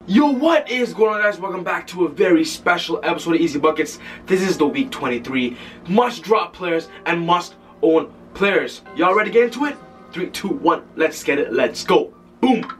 Yo, what is going on, guys? Welcome back to a very special episode of ezBUCKETz. This is the week 23 MustDrop Players and MustOwn Players. Y'all ready to get into it? 3, 2, 1, let's get it, let's go. Boom!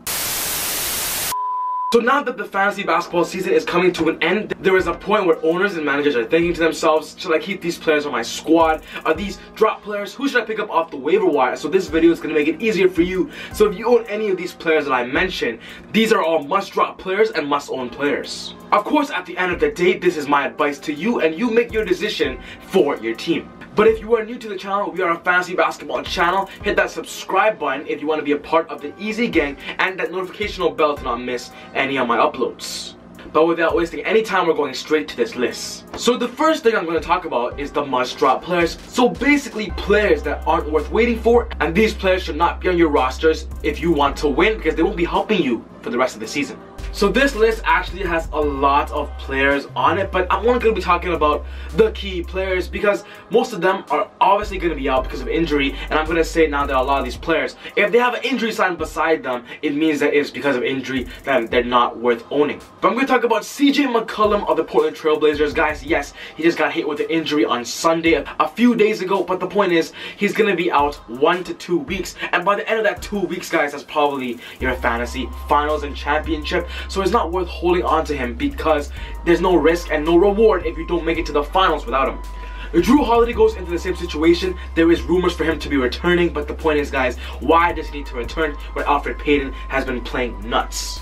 So now that the fantasy basketball season is coming to an end, there is a point where owners and managers are thinking to themselves, should I keep these players on my squad? Are these drop players? Who should I pick up off the waiver wire? So this video is going to make it easier for you. So if you own any of these players that I mentioned, these are all must-drop players and must-own players. Of course, at the end of the day, this is my advice to you, and you make your decision for your team. But if you are new to the channel, we are a fantasy basketball channel. Hit that subscribe button if you want to be a part of the Easy Gang, and that notification bell to not miss any of my uploads. But without wasting any time, we're going straight to this list. So the first thing I'm going to talk about is the must-drop players. So basically players that aren't worth waiting for, and these players should not be on your rosters if you want to win, because they won't be helping you for the rest of the season. So this list actually has a lot of players on it, but I'm only going to be talking about the key players because most of them are obviously going to be out because of injury, and I'm going to say now that a lot of these players, if they have an injury sign beside them, it means that it's because of injury that they're not worth owning. But I'm going to talk about CJ McCollum of the Portland Trail Blazers. Guys, yes, he just got hit with an injury on Sunday a few days ago, but the point is he's going to be out 1 to 2 weeks, and by the end of that 2 weeks, guys, that's probably your fantasy finals and championship. So it's not worth holding on to him because there's no risk and no reward if you don't make it to the finals without him. Drew Holiday goes into the same situation. There is rumors for him to be returning, but the point is, guys, why does he need to return when Elfrid Payton has been playing nuts?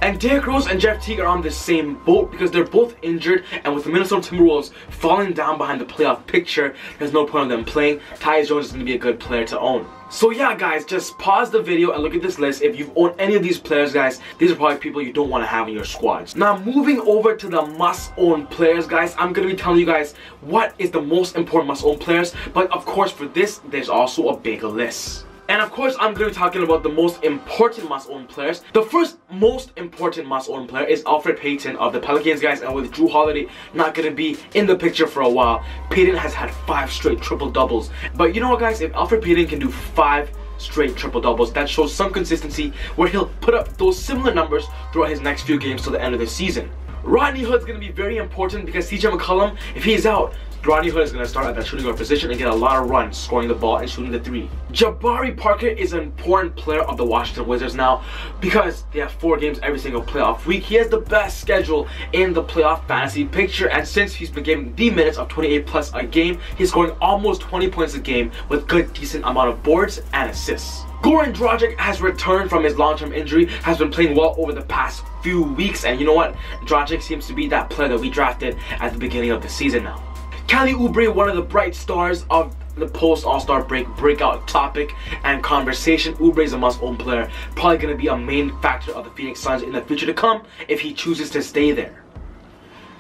And Derrick Rose and Jeff Teague are on the same boat because they're both injured, and with the Minnesota Timberwolves falling down behind the playoff picture, there's no point in them playing. Tyus Jones is going to be a good player to own. So yeah, guys, just pause the video and look at this list. If you've owned any of these players, guys, these are probably people you don't want to have in your squads. Now, moving over to the must-own players, guys, I'm going to be telling you guys what is the most important must-own players. But of course, for this, there's also a bigger list. And of course, I'm going to be talking about the most important must-own players. The first most important must-own player is Elfrid Payton of the Pelicans, guys. And with Drew Holiday not going to be in the picture for a while, Payton has had 5 straight triple-doubles. But you know what, guys? If Elfrid Payton can do 5 straight triple-doubles, that shows some consistency where he'll put up those similar numbers throughout his next few games till the end of the season. Rodney Hood's going to be very important because CJ McCollum, if he's out, Rodney Hood is going to start at that shooting guard position and get a lot of runs, scoring the ball and shooting the 3. Jabari Parker is an important player of the Washington Wizards now because they have 4 games every single playoff week. He has the best schedule in the playoff fantasy picture, and since he's been getting the minutes of 28 plus a game, he's scoring almost 20 points a game with good, decent amount of boards and assists. Goran Dragic has returned from his long-term injury, has been playing well over the past few weeks, and you know what? Dragic seems to be that player that we drafted at the beginning of the season now. Kelly Oubre, one of the bright stars of the post-All-Star break breakout topic and conversation. Oubre is a must-own player, probably going to be a main factor of the Phoenix Suns in the future to come if he chooses to stay there.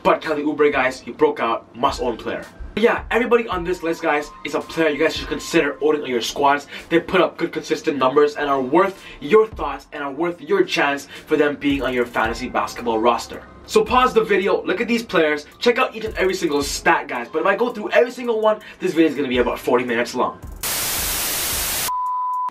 But Kelly Oubre, guys, he broke out, must-own player. Yeah, everybody on this list, guys, is a player you guys should consider owning on your squads. They put up good, consistent numbers and are worth your thoughts and are worth your chance for them being on your fantasy basketball roster. So pause the video, look at these players, check out each and every single stat, guys. But if I go through every single one, this video is going to be about 40 minutes long.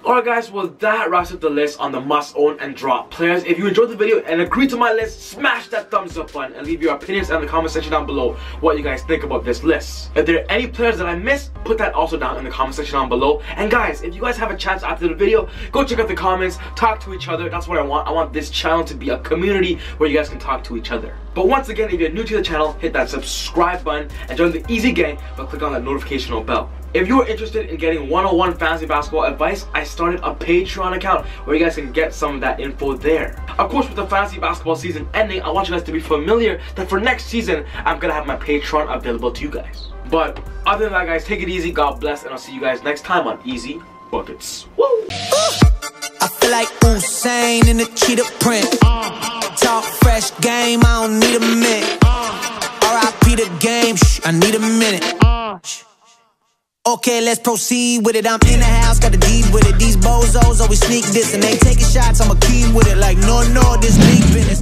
Alright, guys, well, that wraps up the list on the must-own and drop players. If you enjoyed the video and agreed to my list, smash that thumbs up button and leave your opinions in the comment section down below what you guys think about this list. If there are any players that I missed, put that also down in the comment section down below. And guys, if you guys have a chance after the video, go check out the comments, talk to each other. That's what I want. I want this channel to be a community where you guys can talk to each other. But once again, if you're new to the channel, hit that subscribe button and join the Easy Gang by clicking on that notification bell. If you are interested in getting 101 fantasy basketball advice, I started a Patreon account where you guys can get some of that info there. Of course, with the fantasy basketball season ending, I want you guys to be familiar that for next season, I'm going to have my Patreon available to you guys. But other than that, guys, take it easy, God bless, and I'll see you guys next time on ezBUCKETz. Woo! I feel like Usain in the cheetah print. Talk fresh game, I don't need a minute. R.I.P. the game, I need a minute. Okay, let's proceed with it. I'm in the house, got the deed with it. These bozos always sneak this and they taking shots. I'm a key with it like no, this league business.